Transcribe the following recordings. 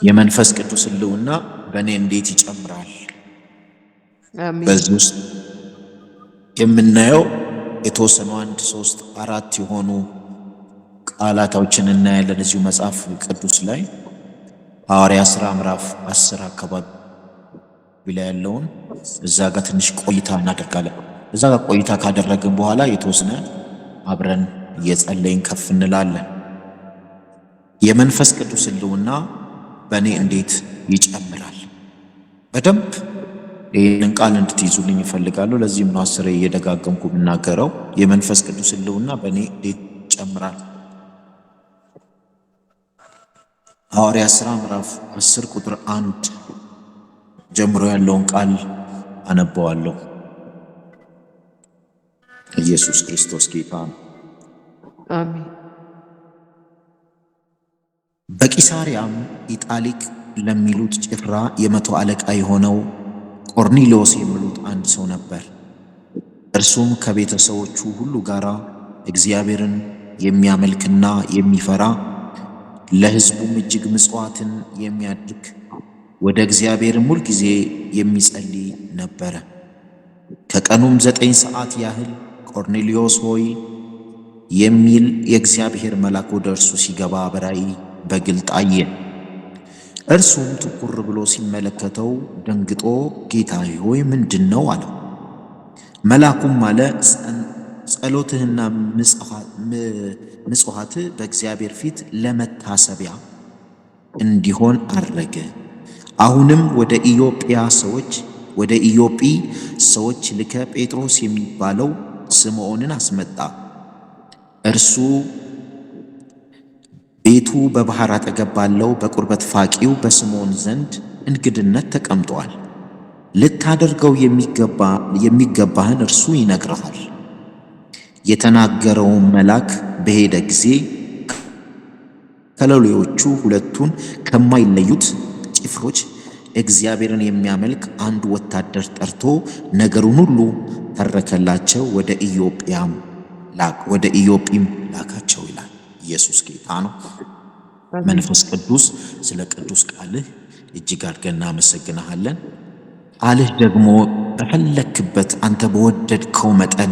የመንፈስ ቅዱስ ሕልውና በእኔ እንዴት ይጨምራል? አሜን። በዚህ ውስጥ የምናየው የተወሰኑ 1 3 4 የሆኑ ቃላቶችን እናያለን። እዚሁ መጽሐፍ ቅዱስ ላይ ሐዋርያት ሥራ ምዕራፍ 10 አካባቢ ላይ ያለውን እዛ ጋር ትንሽ ቆይታ እናደርጋለን። እዛ ጋር ቆይታ ካደረግን በኋላ የተወሰነ አብረን እየጸለይን ከፍ እንላለን። የመንፈስ ቅዱስ ሕልውና በእኔ እንዴት ይጨምራል? በደንብ ይህንን ቃል እንድትይዙልኝ እፈልጋለሁ። ለዚህም ነው 10 እየደጋገምኩ የምናገረው። የመንፈስ ቅዱስ ሕልውና በእኔ እንዴት ይጨምራል? ሐዋርያት ሥራ ምዕራፍ 10 ቁጥር 1 ጀምሮ ያለውን ቃል አነበዋለሁ። ኢየሱስ ክርስቶስ ጌታ ነው። አሜን። በቂሳርያም ኢጣሊቅ ለሚሉት ጭፍራ የመቶ አለቃ የሆነው ቆርኔሌዎስ የሚሉት አንድ ሰው ነበር። እርሱም ከቤተሰቦቹ ሁሉ ጋር እግዚአብሔርን የሚያመልክና የሚፈራ ለሕዝቡም እጅግ ምጽዋትን የሚያድርግ ወደ እግዚአብሔርም ሁል ጊዜ የሚጸልይ ነበረ። ከቀኑም 9 ሰዓት ያህል ቆርኔሌዎስ ሆይ የሚል የእግዚአብሔር መልአክ ወደ እርሱ ሲገባ በራእይ በግልጥ አየ። እርሱም ትኩር ብሎ ሲመለከተው ደንግጦ ጌታዬ ሆይ ምንድን ነው አለው። መልአኩም አለ ጸሎትህና ምጽዋትህ በእግዚአብሔር ፊት ለመታሰቢያ እንዲሆን አረገ። አሁንም ወደ ኢዮጴ ሰዎች ልከ ጴጥሮስ የሚባለው ስምዖንን አስመጣ። እርሱ ቤቱ በባህር አጠገብ ባለው በቁርበት ፋቂው በስምዖን ዘንድ እንግድነት ተቀምጧል። ልታደርገው የሚገባህን እርሱ ይነግርሃል። የተናገረውን መልአክ በሄደ ጊዜ ከሎሌዎቹ ሁለቱን ከማይለዩት ጭፍሮች እግዚአብሔርን የሚያመልክ አንድ ወታደር ጠርቶ ነገሩን ሁሉ ተረከላቸው። ወደ ኢዮጴም ላካቸው ይላል። ኢየሱስ ጌታ ነው። መንፈስ ቅዱስ ስለ ቅዱስ ቃልህ እጅግ አድርገን እናመሰግንሃለን። ቃልህ ደግሞ በፈለክበት አንተ በወደድከው መጠን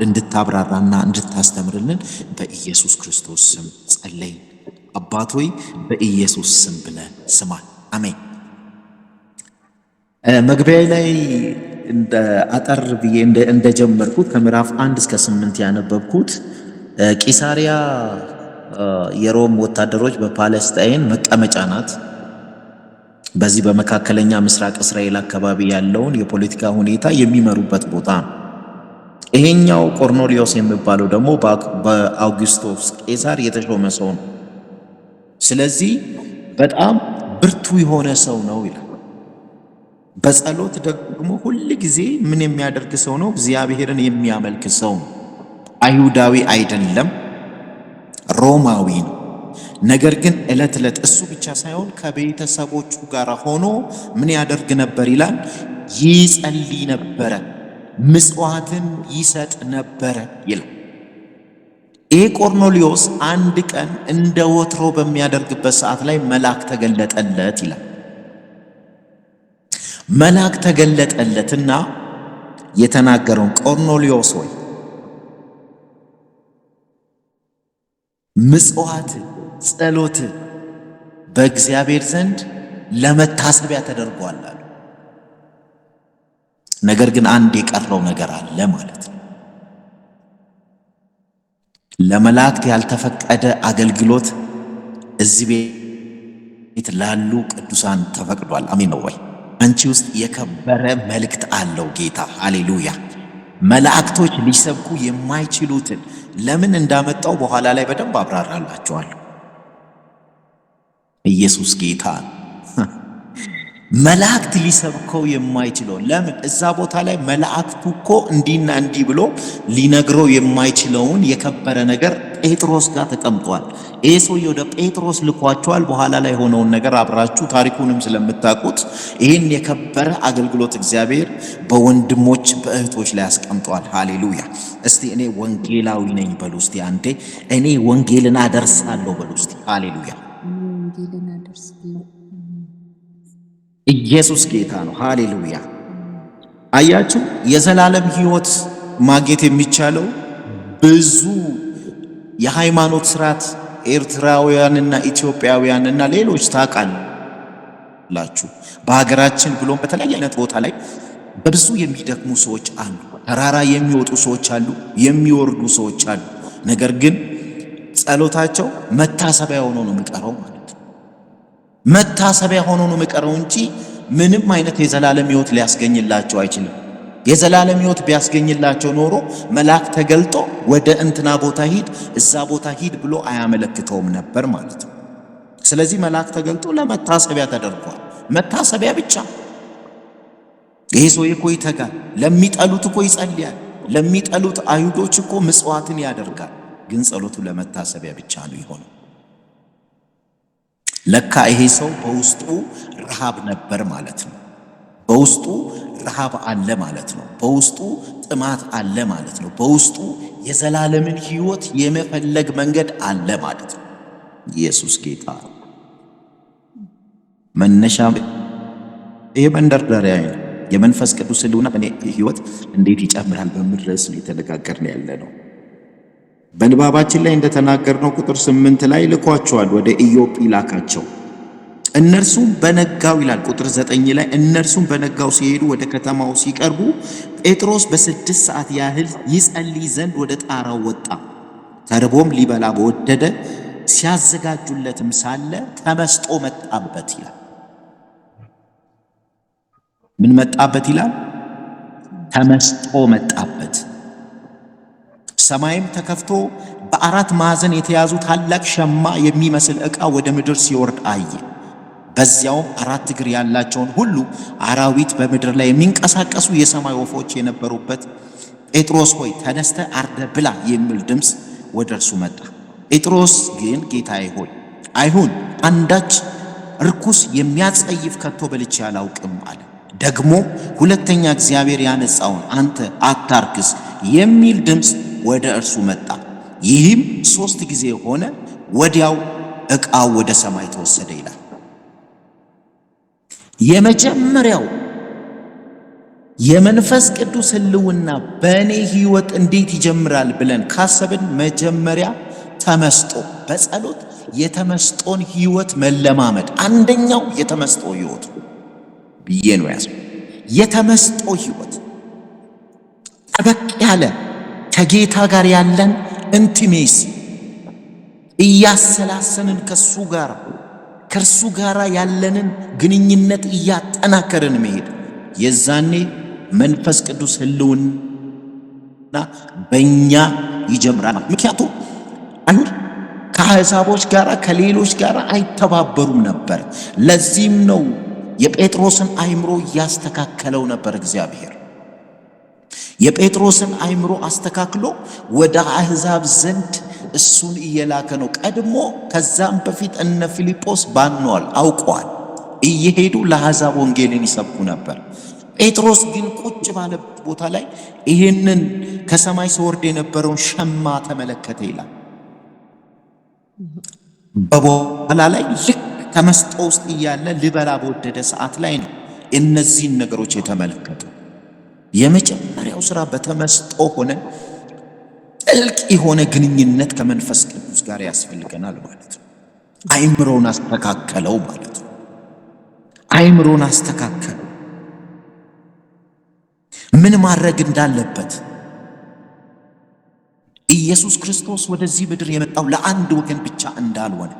እንድታብራራና እንድታስተምርልን በኢየሱስ ክርስቶስ ስም ጸለይ። አባት ሆይ በኢየሱስ ስም ብለን ስማን። አሜን። መግቢያ ላይ እንደ አጠር ብዬ እንደጀመርኩት ከምዕራፍ 1 እስከ 8 ያነበብኩት ቂሳሪያ የሮም ወታደሮች በፓለስታይን መቀመጫ ናት። በዚህ በመካከለኛ ምስራቅ እስራኤል አካባቢ ያለውን የፖለቲካ ሁኔታ የሚመሩበት ቦታ ነው። ይሄኛው ቆርኔሌዎስ የሚባለው ደግሞ በአውግስጦስ ቄሳር የተሾመ ሰው ነው። ስለዚህ በጣም ብርቱ የሆነ ሰው ነው ይላል። በጸሎት ደግሞ ሁል ጊዜ ምን የሚያደርግ ሰው ነው? እግዚአብሔርን የሚያመልክ ሰው ነው። አይሁዳዊ አይደለም፣ ሮማዊ ነው። ነገር ግን ዕለት ዕለት እሱ ብቻ ሳይሆን ከቤተሰቦቹ ጋር ሆኖ ምን ያደርግ ነበር ይላል? ይጸልይ ነበረ፣ ምጽዋትን ይሰጥ ነበረ ይላል። ይህ ቆርኔሌዎስ አንድ ቀን እንደ ወትሮ በሚያደርግበት ሰዓት ላይ መልአክ ተገለጠለት ይላል። መልአክ ተገለጠለትና የተናገረውን ቆርኔሌዎስ ሆይ ምጽዋት ጸሎት በእግዚአብሔር ዘንድ ለመታሰቢያ ተደርጓል አለ። ነገር ግን አንድ የቀረው ነገር አለ ማለት ነው። ለመላእክት ያልተፈቀደ አገልግሎት እዚህ ቤት ላሉ ቅዱሳን ተፈቅዷል። አሜን ነው ወይ? አንቺ ውስጥ የከበረ መልእክት አለው ጌታ። ሃሌሉያ። መላእክቶች ሊሰብኩ የማይችሉትን ለምን እንዳመጣው በኋላ ላይ በደንብ አብራራላችኋለሁ። ኢየሱስ ጌታ ነው። መላእክት ሊሰብከው የማይችለው ለምን? እዛ ቦታ ላይ መላእክቱ እኮ እንዲና እንዲህ ብሎ ሊነግረው የማይችለውን የከበረ ነገር ጴጥሮስ ጋር ተቀምጧል። ይሄ ሰውዬ ወደ ጴጥሮስ ልኳቸዋል። በኋላ ላይ የሆነውን ነገር አብራችሁ ታሪኩንም ስለምታውቁት ይህን የከበረ አገልግሎት እግዚአብሔር በወንድሞች በእህቶች ላይ አስቀምጧል። ሃሌሉያ። እስቲ እኔ ወንጌላዊ ነኝ በሉ እስቲ አንዴ። እኔ ወንጌልን አደርሳለሁ በሉ እስቲ። ሃሌሉያ። ወንጌልን አደርስልን። ኢየሱስ ጌታ ነው። ሃሌሉያ። አያችሁ፣ የዘላለም ሕይወት ማግኘት የሚቻለው ብዙ የሃይማኖት ስርዓት ኤርትራውያንና ኢትዮጵያውያንና ሌሎች ታውቃላችሁ፣ በሀገራችን ብሎም በተለያየ አይነት ቦታ ላይ በብዙ የሚደክሙ ሰዎች አሉ። ተራራ የሚወጡ ሰዎች አሉ፣ የሚወርዱ ሰዎች አሉ። ነገር ግን ጸሎታቸው መታሰቢያ ሆኖ ነው የሚቀረው ማለት ነው። መታሰቢያ ሆኖ ነው የሚቀረው እንጂ ምንም አይነት የዘላለም ሕይወት ሊያስገኝላቸው አይችልም። የዘላለም ሕይወት ቢያስገኝላቸው ኖሮ መልአክ ተገልጦ ወደ እንትና ቦታ ሂድ፣ እዛ ቦታ ሂድ ብሎ አያመለክተውም ነበር ማለት ነው። ስለዚህ መልአክ ተገልጦ ለመታሰቢያ ተደርጓል። መታሰቢያ ብቻ። ይሄ ሰውዬ እኮ ይተጋል፣ ለሚጠሉት እኮ ይጸልያል፣ ለሚጠሉት አይሁዶች እኮ ምጽዋትን ያደርጋል። ግን ጸሎቱ ለመታሰቢያ ብቻ ነው የሆነው። ለካ ይሄ ሰው በውስጡ ረሃብ ነበር ማለት ነው። በውስጡ ረሃብ አለ ማለት ነው። በውስጡ ጥማት አለ ማለት ነው። በውስጡ የዘላለምን ሕይወት የመፈለግ መንገድ አለ ማለት ነው። ኢየሱስ ጌታ። መነሻ ይሄ መንደርደሪያ ነው። የመንፈስ ቅዱስ ሕልውና በእኔ ሕይወት እንዴት ይጨምራል በሚል ርዕስ ነው የተነጋገርን ያለ ነው። በንባባችን ላይ እንደተናገርነው ቁጥር 8 ላይ ልኳቸዋል፣ ወደ ኢዮጵ ላካቸው። እነርሱም በነጋው ይላል ቁጥር 9 ላይ እነርሱም በነጋው ሲሄዱ ወደ ከተማው ሲቀርቡ ጴጥሮስ በ6 ሰዓት ያህል ይጸልይ ዘንድ ወደ ጣራው ወጣ። ተርቦም ሊበላ በወደደ ሲያዘጋጁለትም ሳለ ተመስጦ መጣበት ይላል። ምን መጣበት ይላል? ተመስጦ መጣበት። ሰማይም ተከፍቶ በአራት ማዕዘን የተያዙ ታላቅ ሸማ የሚመስል ዕቃ ወደ ምድር ሲወርድ አየ። በዚያውም 4 እግር ያላቸውን ሁሉ አራዊት፣ በምድር ላይ የሚንቀሳቀሱ የሰማይ ወፎች የነበሩበት። ጴጥሮስ ሆይ ተነስተ አርደ ብላ የሚል ድምፅ ወደ እርሱ መጣ። ጴጥሮስ ግን ጌታዬ ሆይ አይሁን፣ አንዳች ርኩስ የሚያጸይፍ ከቶ በልቼ አላውቅም አለ። ደግሞ ሁለተኛ እግዚአብሔር ያነጻውን አንተ አታርክስ የሚል ድምፅ ወደ እርሱ መጣ። ይህም 3 ጊዜ ሆነ። ወዲያው ዕቃው ወደ ሰማይ ተወሰደ ይላል። የመጀመሪያው የመንፈስ ቅዱስ ሕልውና በእኔ ሕይወት እንዴት ይጀምራል ብለን ካሰብን መጀመሪያ ተመስጦ፣ በጸሎት የተመስጦን ሕይወት መለማመድ አንደኛው የተመስጦ ሕይወት ብዬ ነው ያዘው። የተመስጦ ሕይወት ጠበቅ ያለ ከጌታ ጋር ያለን ኢንቲሜሲ እያሰላሰንን ከእርሱ ጋር ያለንን ግንኙነት እያጠናከርን መሄድ፣ የዛኔ መንፈስ ቅዱስ ሕልውና በእኛ ይጀምራል። ምክንያቱም አይሁድ ከአሕዛቦች ጋር ከሌሎች ጋር አይተባበሩም ነበር። ለዚህም ነው የጴጥሮስን አእምሮ እያስተካከለው ነበር እግዚአብሔር። የጴጥሮስን አእምሮ አስተካክሎ ወደ አሕዛብ ዘንድ እሱን እየላከ ነው። ቀድሞ ከዛም በፊት እነ ፊልጶስ ባነዋል፣ አውቀዋል። እየሄዱ ለአሕዛብ ወንጌልን ይሰብኩ ነበር። ጴጥሮስ ግን ቁጭ ባለ ቦታ ላይ ይህንን ከሰማይ ሲወርድ የነበረውን ሸማ ተመለከተ ይላል። በበኋላ ላይ ልክ ተመስጦ ውስጥ እያለ ሊበላ በወደደ ሰዓት ላይ ነው እነዚህን ነገሮች የተመለከቱ። የመጀመሪያው ስራ በተመስጦ ሆነን ጥልቅ የሆነ ግንኙነት ከመንፈስ ቅዱስ ጋር ያስፈልገናል ማለት ነው። አእምሮን አስተካከለው ማለት ነው። አእምሮን አስተካከለው ምን ማድረግ እንዳለበት። ኢየሱስ ክርስቶስ ወደዚህ ምድር የመጣው ለአንድ ወገን ብቻ እንዳልሆነ